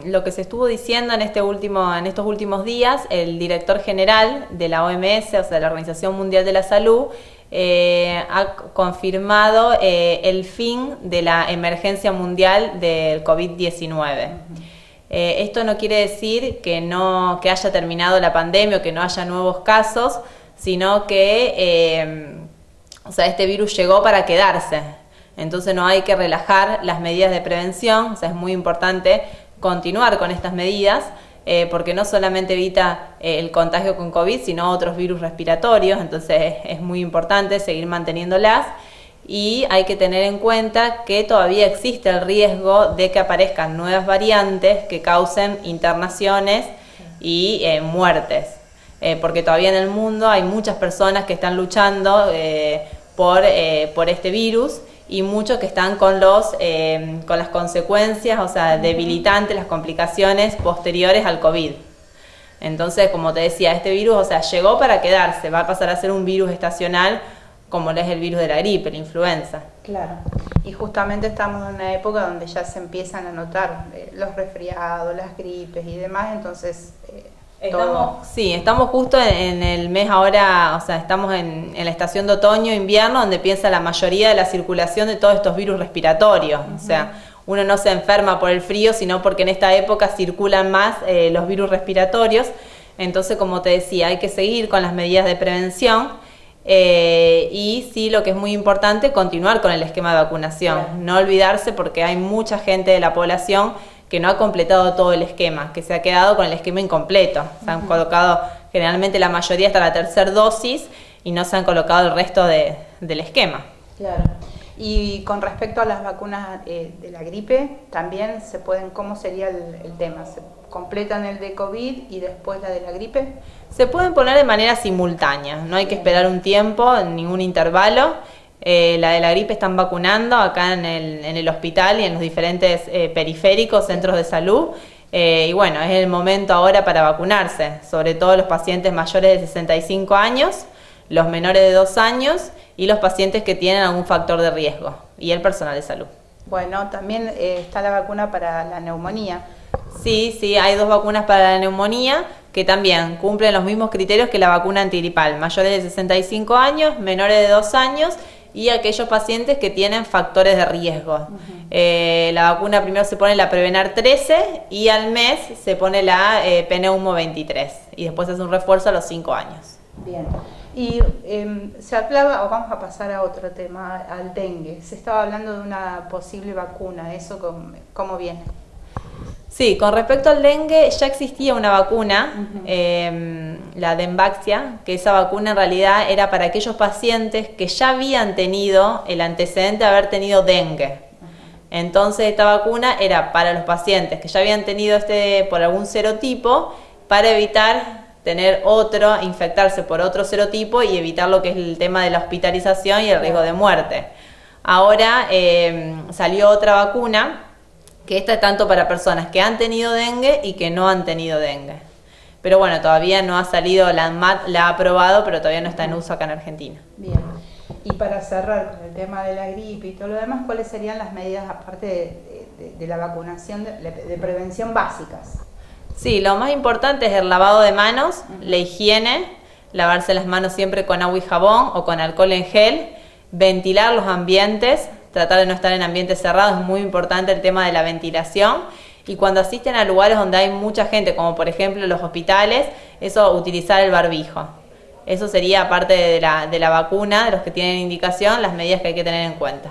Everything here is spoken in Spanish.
lo que se estuvo diciendo en estos últimos días, el director general de la OMS, o sea, de la Organización Mundial de la Salud, ha confirmado el fin de la emergencia mundial del COVID-19. Esto no quiere decir que haya terminado la pandemia o que no haya nuevos casos, sino que este virus llegó para quedarse. Entonces no hay que relajar las medidas de prevención, o sea, es muy importante continuar con estas medidas, porque no solamente evita el contagio con COVID, sino otros virus respiratorios, entonces es muy importante seguir manteniéndolas. Y hay que tener en cuenta que todavía existe el riesgo de que aparezcan nuevas variantes que causen internaciones y muertes, porque todavía en el mundo hay muchas personas que están luchando por este virus y muchos que están con las consecuencias, o sea, debilitantes, las complicaciones posteriores al COVID. Entonces, como te decía, este virus, o sea, llegó para quedarse, va a pasar a ser un virus estacional, como lo es el virus de la gripe, la influenza. Claro, y justamente estamos en una época donde ya se empiezan a notar los resfriados, las gripes y demás, entonces estamos justo en el mes ahora, o sea, estamos en la estación de otoño-invierno, donde empieza la mayoría de la circulación de todos estos virus respiratorios. O sea, uno no se enferma por el frío, sino porque en esta época circulan más los virus respiratorios. Entonces, como te decía, hay que seguir con las medidas de prevención. Y sí, lo que es muy importante, continuar con el esquema de vacunación. Claro. No olvidarse, porque hay mucha gente de la población que no ha completado todo el esquema, que se ha quedado con el esquema incompleto. Se han colocado generalmente la mayoría hasta la tercera dosis y no se han colocado el resto del esquema. Claro. Y con respecto a las vacunas de la gripe, también se pueden, ¿cómo sería el tema? ¿Se completan el de COVID y después la de la gripe? Se pueden poner de manera simultánea, no hay que esperar un tiempo, ningún intervalo. La de la gripe están vacunando acá en el hospital y en los diferentes periféricos, centros de salud. Y bueno, es el momento ahora para vacunarse, sobre todo los pacientes mayores de 65 años, los menores de 2 años y los pacientes que tienen algún factor de riesgo, y el personal de salud. Bueno, también está la vacuna para la neumonía. Sí, hay 2 vacunas para la neumonía que también cumplen los mismos criterios que la vacuna antigripal, mayores de 65 años, menores de 2 años y aquellos pacientes que tienen factores de riesgo. La vacuna primero se pone la Prevenar 13 y al mes se pone la Pneumo 23 y después se hace un refuerzo a los 5 años. Bien. Y se hablaba, o vamos a pasar a otro tema, al dengue. Se estaba hablando de una posible vacuna, ¿eso cómo viene? Sí, con respecto al dengue ya existía una vacuna, la Dengvaxia, que esa vacuna en realidad era para aquellos pacientes que ya habían tenido el antecedente de haber tenido dengue. Entonces esta vacuna era para los pacientes que ya habían tenido por algún serotipo, para evitar infectarse por otro serotipo y evitar lo que es el tema de la hospitalización y el riesgo de muerte. Ahora salió otra vacuna, que esta es tanto para personas que han tenido dengue y que no han tenido dengue. Pero bueno, todavía no ha salido, la ANMAT la ha aprobado, pero todavía no está en uso acá en Argentina. Bien. Y para cerrar con el tema de la gripe y todo lo demás, ¿cuáles serían las medidas, aparte de la vacunación, de prevención básicas? Sí, lo más importante es el lavado de manos, la higiene, lavarse las manos siempre con agua y jabón o con alcohol en gel, ventilar los ambientes, tratar de no estar en ambientes cerrados, es muy importante el tema de la ventilación. Y cuando asisten a lugares donde hay mucha gente, como por ejemplo los hospitales, utilizar el barbijo. Eso sería, aparte de la vacuna, de los que tienen indicación, las medidas que hay que tener en cuenta.